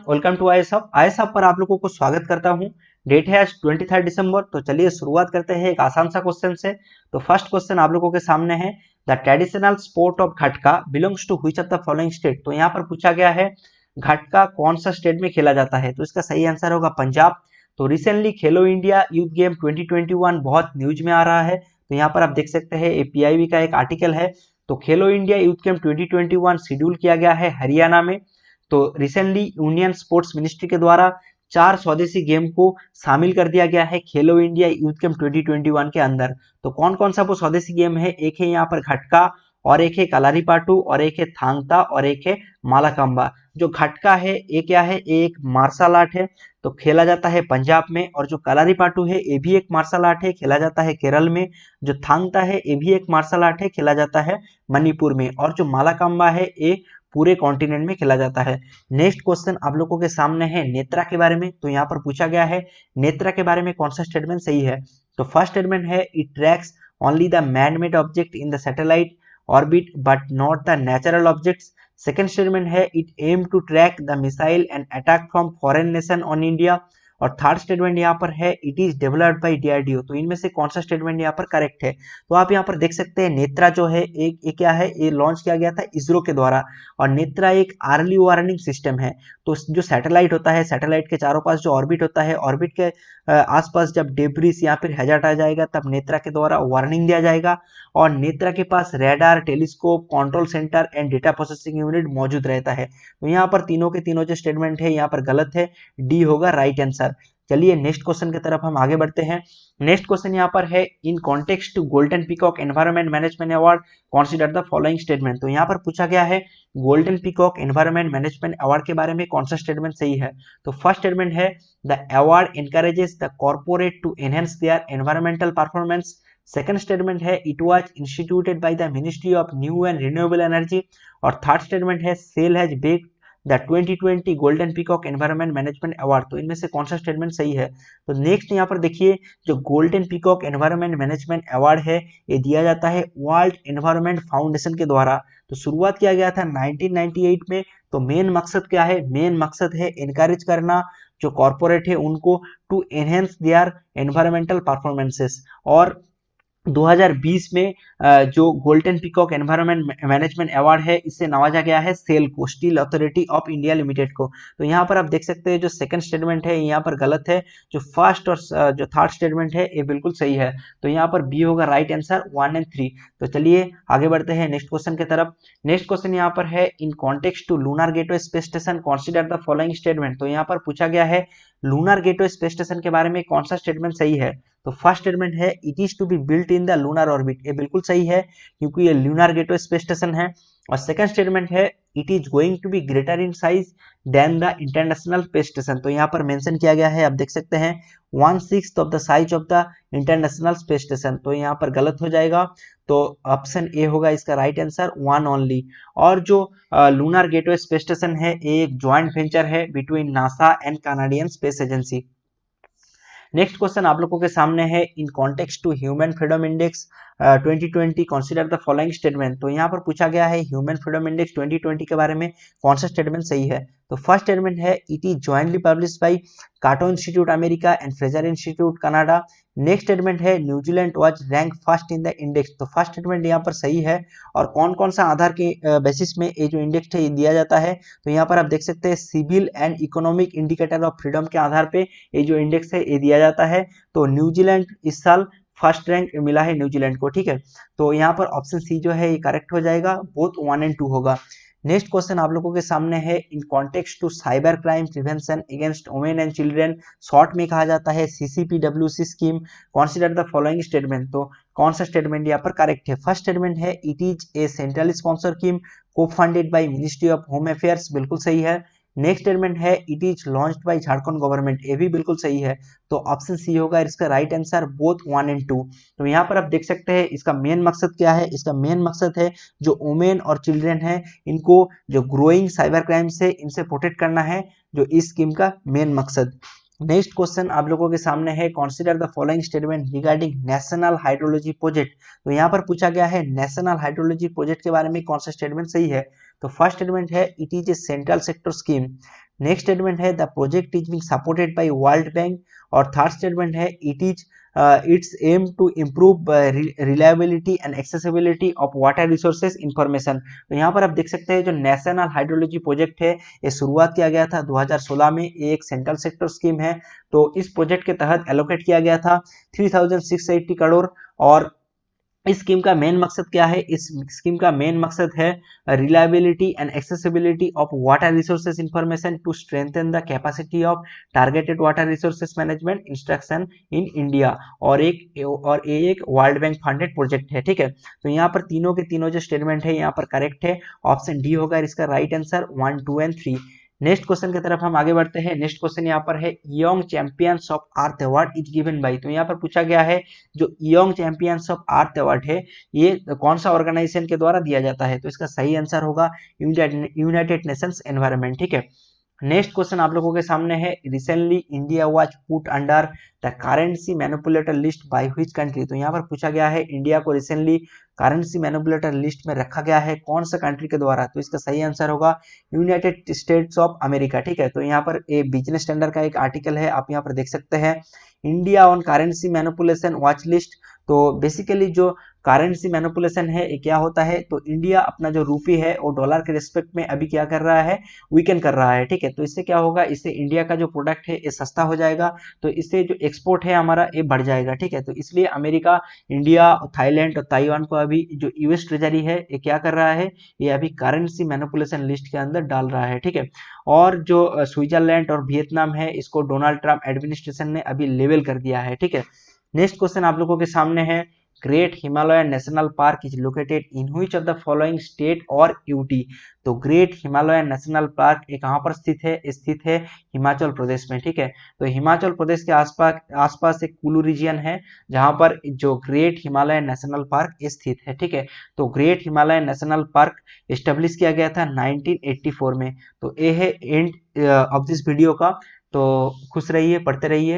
Welcome to IAS hub पर आप लोगों को स्वागत करता हूं। डेट है आज 23 दिसंबर। तो चलिए शुरुआत करते हैं एक आसान सा क्वेश्चन से। तो फर्स्ट क्वेश्चन आप लोगों के सामने है, the traditional sport of Gatka belongs to which of the following state. तो यहाँ पर पूछा गया है घटका कौन सा स्टेट में खेला जाता है। तो इसका सही आंसर होगा पंजाब। तो रिसेंटली खेलो इंडिया यूथ गेम 2021 बहुत न्यूज में आ रहा है। तो यहाँ पर आप देख सकते हैं पीआईबी का एक आर्टिकल है। तो खेलो इंडिया यूथ गेम 2021 शेड्यूल किया गया है हरियाणा में। तो रिसेंटली यूनियन स्पोर्ट्स मिनिस्ट्री के द्वारा 4 स्वदेशी गेम को शामिल कर दिया गया है खेलो इंडिया यूथ गेम 2021 के अंदर। तो कौन कौन सा वो स्वदेशी गेम है, एक है यहाँ पर घटका और एक है कलारीपाटू और एक है थांगता और एक है मालाकांबा। जो घटका है ये क्या है, ये एक मार्शल आर्ट है। तो खेला जाता है पंजाब में। और जो कलारीपाटू है ये भी एक मार्शल आर्ट है, खेला जाता है केरल में। जो थांगता है ये भी एक मार्शल आर्ट है, खेला जाता है मणिपुर में। और जो मालाकांबा है ये पूरे कॉन्टिनेंट में खेला जाता है। नेक्स्ट क्वेश्चन आप लोगों के सामने है नेत्रा के बारे में। तो यहाँ पर पूछा गया है नेत्रा के बारे में कौन सा स्टेटमेंट सही है। तो फर्स्ट स्टेटमेंट है, it tracks only the man made object in the satellite orbit but not the natural objects. Second statement है, it aim to track the missile and attack from foreign nation on India. और third statement यहाँ पर है, it is developed by DRDO. तो इनमें से कौन सा स्टेटमेंट यहाँ पर करेक्ट है। तो आप यहाँ पर देख सकते हैं नेत्रा जो है एक क्या है, ये लॉन्च किया गया था इसरो के द्वारा। और नेत्रा एक अर्ली वार्निंग सिस्टम है। तो जो सैटेलाइट होता है, सैटेलाइट के चारों पास जो ऑर्बिट होता है, ऑर्बिट के आसपास जब डेब्रिस या फिर हैजार्ड आ जाएगा तब नेत्रा के द्वारा वार्निंग दिया जाएगा। और नेत्रा के पास radar, telescope, control centre and data processing unit मौजूद रहता है। तो यहाँ पर तीनों के तीनों जो स्टेटमेंट है यहाँ पर गलत है, डी होगा राइट आंसर। चलिए नेक्स्ट क्वेश्चन की तरफ हम आगे बढ़ते हैं। नेक्स्ट क्वेश्चन यहाँ पर है, in context to golden peacock environment management award consider the following statement. तो यहाँ पर पूछा गया है golden peacock environment management award के बारे में कौन सा स्टेटमेंट सही है। तो फर्स्ट स्टेटमेंट है, the award encourages the corporate to enhance their environmental performance. Second statement है, it was instituted by the ministry of new and renewable energy. और थर्ड स्टेटमेंट है, SAIL has baked the 2020 golden peacock environment management award. तो इनमें से कौन सा statement सही है। तो नेक्स्ट यहाँ पर देखिए, जो golden peacock environment management award है ये दिया जाता है वर्ल्ड एनवायरमेंट फाउंडेशन के द्वारा। तो शुरुआत किया गया था 1998 में। तो मेन मकसद क्या है, मेन मकसद है इनकरेज करना जो कॉर्पोरेट है उनको to enhance their environmental performances. और 2020 में जो golden peacock environment management award है इससे नवाजा गया है सेल को, steel authority of India limited को। तो यहाँ पर आप देख सकते हैं जो सेकंड स्टेटमेंट है यहाँ पर गलत है, जो फर्स्ट और जो थर्ड स्टेटमेंट है ये बिल्कुल सही है। तो यहाँ पर बी होगा राइट आंसर 1 और 3। तो चलिए आगे बढ़ते हैं नेक्स्ट क्वेश्चन की तरफ। नेक्स्ट क्वेश्चन यहाँ पर है, in context to lunar gateway space station consider the following statement. तो यहाँ पर पूछा गया है लूनर गेटवे स्पेस स्टेशन के बारे में कौन सा स्टेटमेंट सही है। तो फर्स्ट स्टेटमेंट है, it is to be built in the lunar orbit. ये बिल्कुल सही है क्योंकि ये लूनर गेटवे स्पेस स्टेशन है। और सेकंड स्टेटमेंट है, it is going to be greater in size than the international space station. तो यहाँ पर मेंशन किया गया है, आप देख सकते हैं 1/6 of the size of the international space station. तो यहाँ पर गलत हो जाएगा। तो ऑप्शन ए होगा इसका राइट आंसर 1 ओनली। और जो लूनर गेटवे स्पेस स्टेशन है ये एक ज्वाइंट वेंचर है between NASA and Canadian space agency. Next question आप लोगों के सामने है, in context to human freedom index 2020 consider the following statement. तो यहाँ पर पूछा गया है ह्यूमन फ्रीडम इंडेक्स 2020 के बारे में कौन सा स्टेटमेंट सही है। तो फर्स्ट स्टेटमेंट है, it is jointly publish by Cato Institute America and Fraser Institute Canada. Next statement है, New Zealand was rank first in the index. तो फर्स्ट स्टेटमेंट यहाँ पर सही है। और कौन कौन सा आधार के बेसिस में ये जो इंडेक्स है ये दिया जाता है। तो यहाँ पर आप देख सकते हैं civil and economic indicator of freedom के आधार पे ये जो इंडेक्स है ये दिया जाता है। तो न्यूजीलैंड इस साल फर्स्ट रैंक मिला है न्यूजीलैंड को, ठीक है। तो यहाँ पर ऑप्शन सी जो है ये करेक्ट हो जाएगा, बोथ 1 और 2 होगा। नेक्स्ट क्वेश्चन आप लोगों के सामने है, in context to cyber crime prevention against women and children, short में कहा जाता है CCPWC scheme, consider the following statement. तो कौन सा स्टेटमेंट यहाँ पर करेक्ट है। फर्स्ट स्टेटमेंट है, it is a central sponsor scheme को funded by ministry of home affairs, बिल्कुल सही है। नेक्स्ट स्टेटमेंट है, it is launched by Jharkhand government, ये भी बिल्कुल सही है। तो ऑप्शन सी होगा इसका राइट आंसर, बोथ 1 और 2। तो यहाँ पर आप देख सकते हैं इसका मेन मकसद क्या है। इसका मेन मकसद है जो वुमेन और चिल्ड्रन है इनको जो ग्रोइंग साइबर क्राइम से इनसे प्रोटेक्ट करना है, जो इस स्कीम का मेन मकसद। नेक्स्ट क्वेश्चन आप लोगों के सामने है, consider the following statement regarding national hydrology project. तो यहाँ पर पूछा गया है नेशनल हाइड्रोलॉजी प्रोजेक्ट के बारे में कौन सा स्टेटमेंट सही है। तो फर्स्ट स्टेटमेंट है it is a central sector scheme. Next statement है the project is being supported by World Bank. और थर्ड स्टेटमेंट है it is its aim to improve reliability and accessibility of water resources information. तो यहाँ पर आप देख सकते हैं जो नेशनल हाइड्रोलॉजी प्रोजेक्ट है ये शुरुआत किया गया था 2016 में। ये एक सेंट्रल सेक्टर स्कीम है। तो इस प्रोजेक्ट के तहत एलोकेट किया गया था 3680 करोड़। और इस स्कीम का मेन मकसद क्या है, इस स्कीम का मेन मकसद है reliability and accessibility of water resources information to strengthen the capacity of targeted water resources management instruction in India. और ये एक वर्ल्ड बैंक फंडेड प्रोजेक्ट है। ठीक है, तो यहाँ पर तीनों के तीनों जो स्टेटमेंट है यहाँ पर करेक्ट है। ऑप्शन डी होगा इसका right answer 1, 2 and 3। Next question की तरफ हम आगे बढ़ते हैं। नेक्स्ट क्वेश्चन यहाँ पर है young champions of earth award is given by. तो यहाँ पर पूछा गया है जो young champions of earth award है ये कौन सा ऑर्गेनाइजेशन के द्वारा दिया जाता है। तो इसका सही आंसर होगा यूनाइटेड नेशंस एनवायरनमेंट। ठीक है, नेक्स्ट क्वेश्चन आप लोगों के सामने है recently India was put under the currency manipulator list by which country. तो यहाँ पर पूछा गया है इंडिया को रिसेंटली करेंसी मैनिपुलेटर लिस्ट में रखा गया है कौन सा कंट्री के द्वारा। तो इसका सही आंसर होगा यूनाइटेड स्टेट्स ऑफ अमेरिका। ठीक है, तो यहाँ पर एक बिजनेस स्टैंडर्ड का एक आर्टिकल है, आप यहाँ पर देख सकते हैं India on currency manipulation watch list. तो बेसिकली जो करेंसी मैनिपुलेशन है ये क्या होता है, तो इंडिया अपना जो रूपी है वो डॉलर के रिस्पेक्ट में अभी क्या कर रहा है, वीकन कर रहा है। ठीक है, तो इससे क्या होगा, इससे इंडिया का जो प्रोडक्ट है ये सस्ता हो जाएगा, तो इससे जो एक्सपोर्ट है हमारा ये बढ़ जाएगा। ठीक है, तो इसलिए अमेरिका, इंडिया, थाईलैंड और ताइवान को अभी जो यूएस ट्रेजरी है ये क्या कर रहा है, ये अभी करेंसी मैनिपुलेशन लिस्ट के अंदर डाल रहा है। ठीक है, और जो स्विट्जरलैंड और वियतनाम है इसको डोनाल्ड ट्रम्प एडमिनिस्ट्रेशन ने अभी लेवल कर दिया है। ठीक है, नेक्स्ट क्वेश्चन आप लोगों के सामने है great Himalayan national park is located in which of the following state और यूटी। तो ग्रेट हिमालयन नेशनल पार्क ये कहाँ पर स्थित है, स्थित है हिमाचल प्रदेश में। ठीक है, तो हिमाचल प्रदेश के आसपास एक कुल्लू रीजन है जहां पर जो ग्रेट हिमालयन नेशनल पार्क स्थित है। ठीक है, तो great Himalayan national park establish किया गया था 1984 में। तो ये है एंड ऑफ दिस वीडियो का। तो खुश रहिए, पढ़ते रहिए।